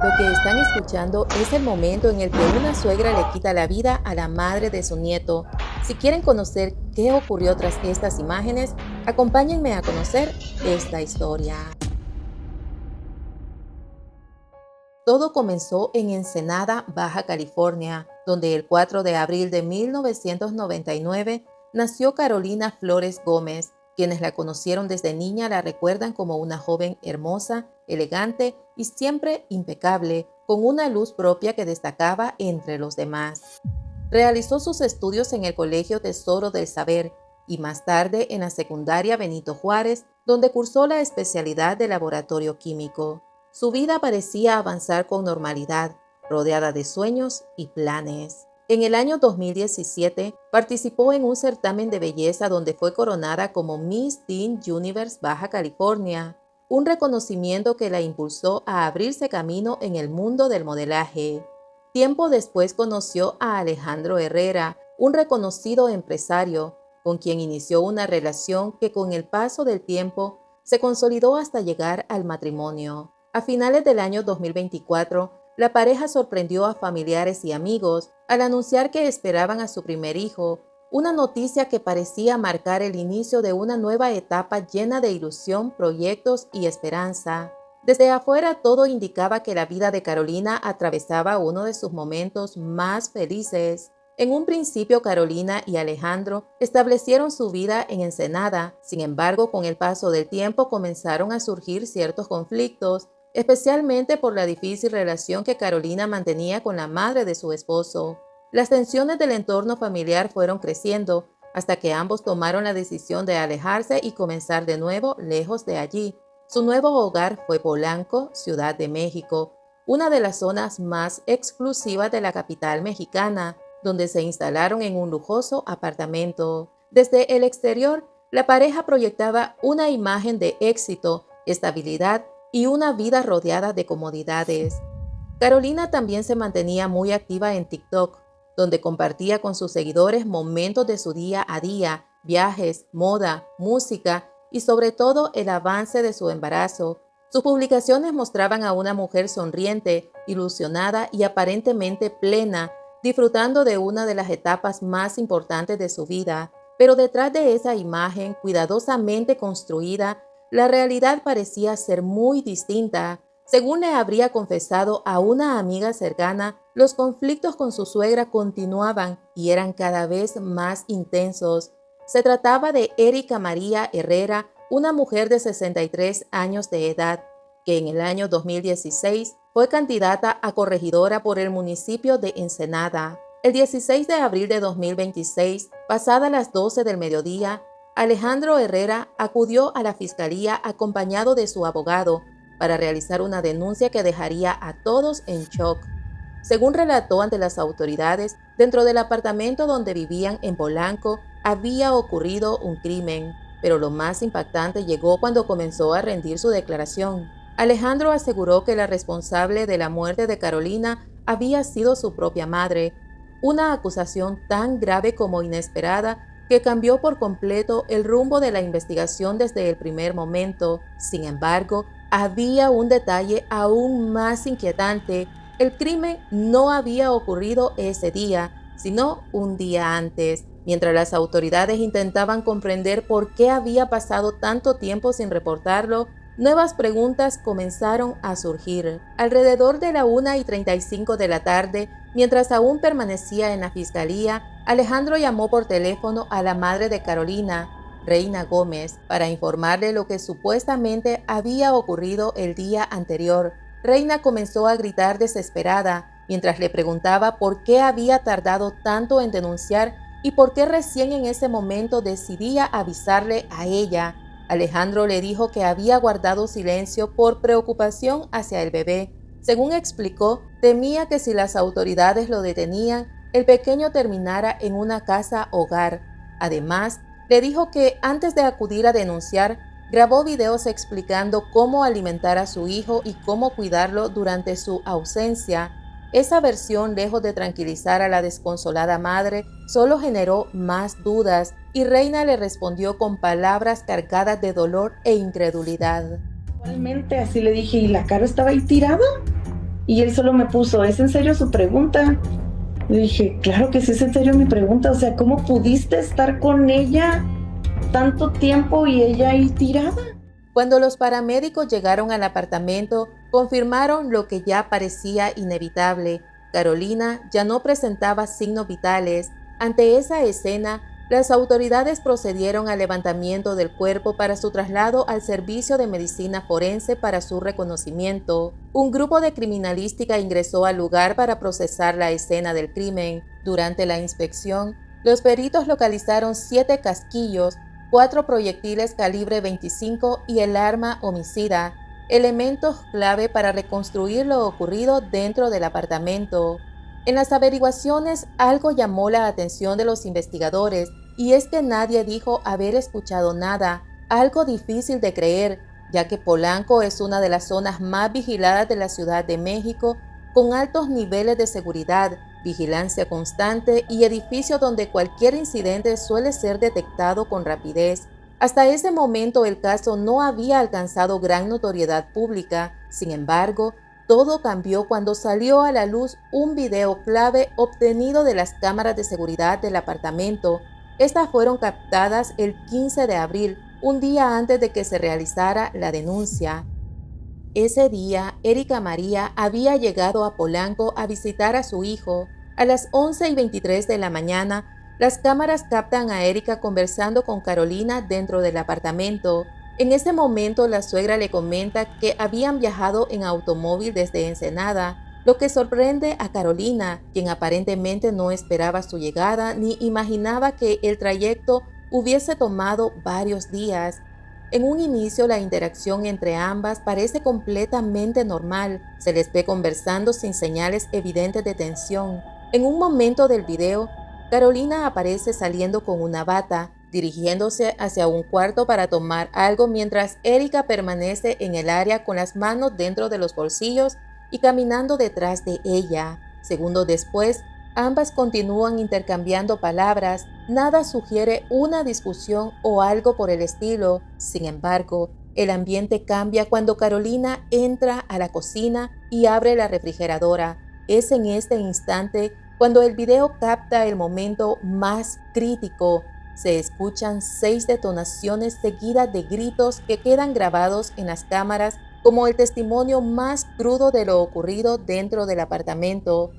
Lo que están escuchando es el momento en el que una suegra le quita la vida a la madre de su nieto. Si quieren conocer qué ocurrió tras estas imágenes, acompáñenme a conocer esta historia. Todo comenzó en Ensenada, Baja California, donde el 4 de abril de 1999 nació Carolina Flores Gómez. Quienes la conocieron desde niña la recuerdan como una joven hermosa, elegante y siempre impecable, con una luz propia que destacaba entre los demás. Realizó sus estudios en el Colegio Tesoro del Saber y más tarde en la secundaria Benito Juárez, donde cursó la especialidad de laboratorio químico. Su vida parecía avanzar con normalidad, rodeada de sueños y planes. En el año 2017 participó en un certamen de belleza donde fue coronada como Miss Teen Universe Baja California, un reconocimiento que la impulsó a abrirse camino en el mundo del modelaje. Tiempo después conoció a Alejandro Herrera, un reconocido empresario, con quien inició una relación que con el paso del tiempo se consolidó hasta llegar al matrimonio. A finales del año 2024, la pareja sorprendió a familiares y amigos al anunciar que esperaban a su primer hijo, una noticia que parecía marcar el inicio de una nueva etapa llena de ilusión, proyectos y esperanza. Desde afuera todo indicaba que la vida de Carolina atravesaba uno de sus momentos más felices. En un principio Carolina y Alejandro establecieron su vida en Ensenada, sin embargo con el paso del tiempo comenzaron a surgir ciertos conflictos, especialmente por la difícil relación que Carolina mantenía con la madre de su esposo. Las tensiones del entorno familiar fueron creciendo hasta que ambos tomaron la decisión de alejarse y comenzar de nuevo lejos de allí. Su nuevo hogar fue Polanco, Ciudad de México, una de las zonas más exclusivas de la capital mexicana, donde se instalaron en un lujoso apartamento. Desde el exterior, la pareja proyectaba una imagen de éxito, estabilidad y una vida rodeada de comodidades. Carolina también se mantenía muy activa en TikTok, donde compartía con sus seguidores momentos de su día a día, viajes, moda, música y sobre todo el avance de su embarazo. Sus publicaciones mostraban a una mujer sonriente, ilusionada y aparentemente plena, disfrutando de una de las etapas más importantes de su vida. Pero detrás de esa imagen cuidadosamente construida, la realidad parecía ser muy distinta. Según le habría confesado a una amiga cercana, los conflictos con su suegra continuaban y eran cada vez más intensos. Se trataba de Erika María Herrera, una mujer de 63 años de edad, que en el año 2016 fue candidata a corregidora por el municipio de Ensenada. El 16 de abril de 2026, pasadas las 12 del mediodía, Alejandro Herrera acudió a la fiscalía acompañado de su abogado para realizar una denuncia que dejaría a todos en shock. Según relató ante las autoridades, dentro del apartamento donde vivían en Polanco había ocurrido un crimen, pero lo más impactante llegó cuando comenzó a rendir su declaración. Alejandro aseguró que la responsable de la muerte de Carolina había sido su propia madre, una acusación tan grave como inesperada que cambió por completo el rumbo de la investigación desde el primer momento. Sin embargo, había un detalle aún más inquietante. El crimen no había ocurrido ese día, sino un día antes. Mientras las autoridades intentaban comprender por qué había pasado tanto tiempo sin reportarlo, nuevas preguntas comenzaron a surgir. Alrededor de la 1:35 de la tarde, mientras aún permanecía en la fiscalía, Alejandro llamó por teléfono a la madre de Carolina, Reina Gómez, para informarle lo que supuestamente había ocurrido el día anterior. Reina comenzó a gritar desesperada mientras le preguntaba por qué había tardado tanto en denunciar y por qué recién en ese momento decidía avisarle a ella. Alejandro le dijo que había guardado silencio por preocupación hacia el bebé. Según explicó, temía que si las autoridades lo detenían, el pequeño terminara en una casa hogar. Además, le dijo que antes de acudir a denunciar, grabó videos explicando cómo alimentar a su hijo y cómo cuidarlo durante su ausencia. Esa versión, lejos de tranquilizar a la desconsolada madre, solo generó más dudas y Reina le respondió con palabras cargadas de dolor e incredulidad. Igualmente así le dije, ¿y la cara estaba ahí tirada? Y él solo me puso, ¿es en serio su pregunta? Le dije, claro que sí es en serio mi pregunta, o sea, ¿cómo pudiste estar con ella tanto tiempo y ella ahí tirada? Cuando los paramédicos llegaron al apartamento, confirmaron lo que ya parecía inevitable. Carolina ya no presentaba signos vitales. Ante esa escena, las autoridades procedieron al levantamiento del cuerpo para su traslado al Servicio de Medicina Forense para su reconocimiento. Un grupo de criminalística ingresó al lugar para procesar la escena del crimen. Durante la inspección, los peritos localizaron 7 casquillos, 4 proyectiles calibre 25 y el arma homicida, elementos clave para reconstruir lo ocurrido dentro del apartamento. En las averiguaciones, algo llamó la atención de los investigadores, y es que nadie dijo haber escuchado nada, algo difícil de creer, ya que Polanco es una de las zonas más vigiladas de la Ciudad de México, con altos niveles de seguridad, vigilancia constante y edificios donde cualquier incidente suele ser detectado con rapidez. Hasta ese momento el caso no había alcanzado gran notoriedad pública. Sin embargo, todo cambió cuando salió a la luz un video clave obtenido de las cámaras de seguridad del apartamento. Estas fueron captadas el 15 de abril, un día antes de que se realizara la denuncia. Ese día, Erika María había llegado a Polanco a visitar a su hijo. A las 11:23 de la mañana, las cámaras captan a Erika conversando con Carolina dentro del apartamento. En ese momento, la suegra le comenta que habían viajado en automóvil desde Ensenada, lo que sorprende a Carolina, quien aparentemente no esperaba su llegada ni imaginaba que el trayecto hubiese tomado varios días. En un inicio, la interacción entre ambas parece completamente normal. Se les ve conversando sin señales evidentes de tensión. En un momento del video, Carolina aparece saliendo con una bata, dirigiéndose hacia un cuarto para tomar algo mientras Erika permanece en el área con las manos dentro de los bolsillos y caminando detrás de ella. Segundos después, ambas continúan intercambiando palabras. Nada sugiere una discusión o algo por el estilo. Sin embargo, el ambiente cambia cuando Carolina entra a la cocina y abre la refrigeradora. Es en este instante cuando el video capta el momento más crítico. Se escuchan 6 detonaciones seguidas de gritos que quedan grabados en las cámaras como el testimonio más crudo de lo ocurrido dentro del apartamento.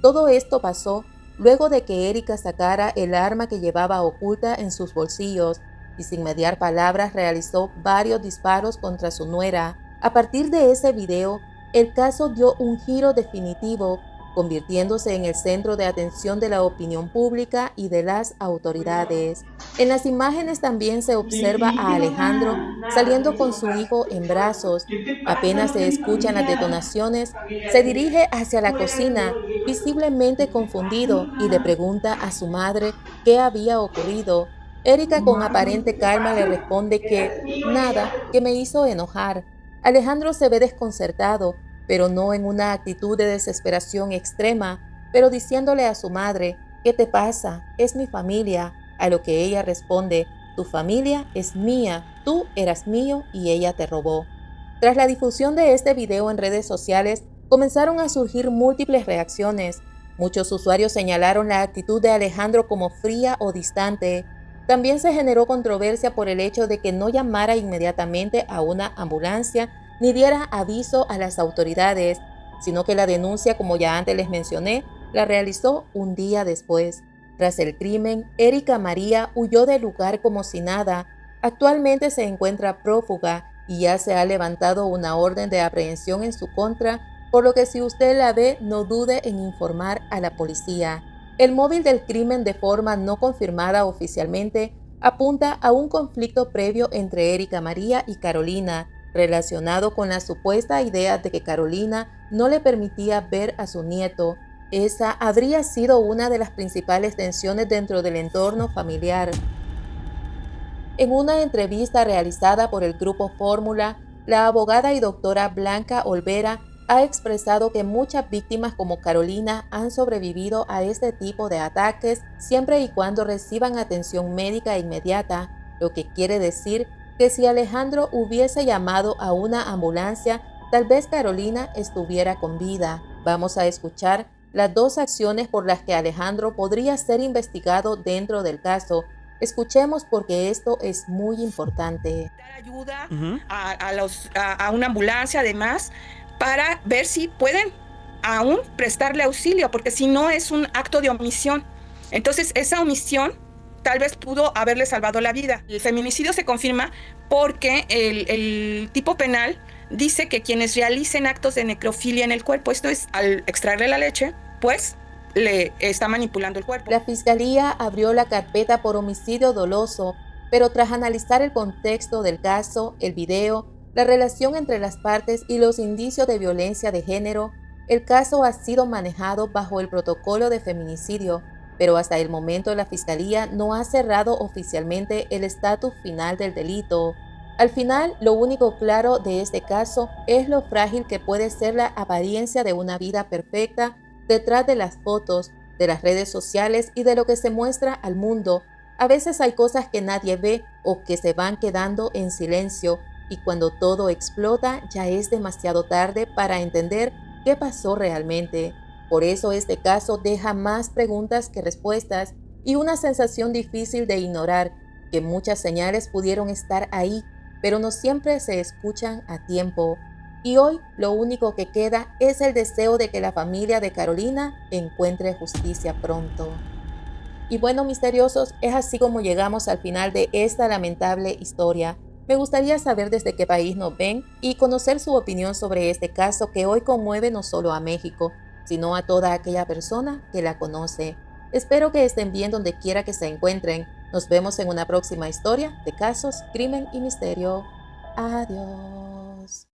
Todo esto pasó luego de que Erika sacara el arma que llevaba oculta en sus bolsillos y sin mediar palabras realizó varios disparos contra su nuera. A partir de ese video, el caso dio un giro definitivo, convirtiéndose en el centro de atención de la opinión pública y de las autoridades. En las imágenes también se observa a Alejandro saliendo con su hijo en brazos. Apenas se escuchan las detonaciones, se dirige hacia la cocina, visiblemente confundido, y le pregunta a su madre qué había ocurrido. Erika con aparente calma le responde que nada, que me hizo enojar. Alejandro se ve desconcertado, pero no en una actitud de desesperación extrema, pero diciéndole a su madre, ¿qué te pasa? Es mi familia. A lo que ella responde, tu familia es mía, tú eras mío y ella te robó. Tras la difusión de este video en redes sociales, comenzaron a surgir múltiples reacciones. Muchos usuarios señalaron la actitud de Alejandro como fría o distante. También se generó controversia por el hecho de que no llamara inmediatamente a una ambulancia ni diera aviso a las autoridades, sino que la denuncia, como ya antes les mencioné, la realizó un día después. Tras el crimen, Erika María huyó del lugar como si nada. Actualmente se encuentra prófuga y ya se ha levantado una orden de aprehensión en su contra, por lo que si usted la ve, no dude en informar a la policía. El móvil del crimen, de forma no confirmada oficialmente, apunta a un conflicto previo entre Erika María y Carolina, relacionado con la supuesta idea de que Carolina no le permitía ver a su nieto. Esa habría sido una de las principales tensiones dentro del entorno familiar. En una entrevista realizada por el Grupo Fórmula, la abogada y doctora Blanca Olvera ha expresado que muchas víctimas como Carolina han sobrevivido a este tipo de ataques siempre y cuando reciban atención médica inmediata, lo que quiere decir que si Alejandro hubiese llamado a una ambulancia, Tal vez Carolina estuviera con vida. Vamos a escuchar las dos acciones por las que Alejandro podría ser investigado dentro del caso. Escuchemos porque esto es muy importante. Dar ayuda a una ambulancia, además, para ver si pueden aún prestarle auxilio, porque si no es un acto de omisión. Entonces, esa omisión tal vez pudo haberle salvado la vida. El feminicidio se confirma porque el tipo penal dice que quienes realicen actos de necrofilia en el cuerpo, esto es, al extraerle la leche, pues le está manipulando el cuerpo. La fiscalía abrió la carpeta por homicidio doloso, pero tras analizar el contexto del caso, el video, la relación entre las partes y los indicios de violencia de género, el caso ha sido manejado bajo el protocolo de feminicidio, pero hasta el momento la fiscalía no ha cerrado oficialmente el estatus final del delito. Al final, lo único claro de este caso es lo frágil que puede ser la apariencia de una vida perfecta detrás de las fotos, de las redes sociales y de lo que se muestra al mundo. A veces hay cosas que nadie ve o que se van quedando en silencio, y cuando todo explota ya es demasiado tarde para entender qué pasó realmente. Por eso este caso deja más preguntas que respuestas y una sensación difícil de ignorar, que muchas señales pudieron estar ahí, pero no siempre se escuchan a tiempo. Y hoy lo único que queda es el deseo de que la familia de Carolina encuentre justicia pronto. Y bueno, misteriosos, es así como llegamos al final de esta lamentable historia. Me gustaría saber desde qué país nos ven y conocer su opinión sobre este caso que hoy conmueve no solo a México, sino a toda aquella persona que la conoce. Espero que estén bien donde quiera que se encuentren. Nos vemos en una próxima historia de casos, crimen y misterio. Adiós.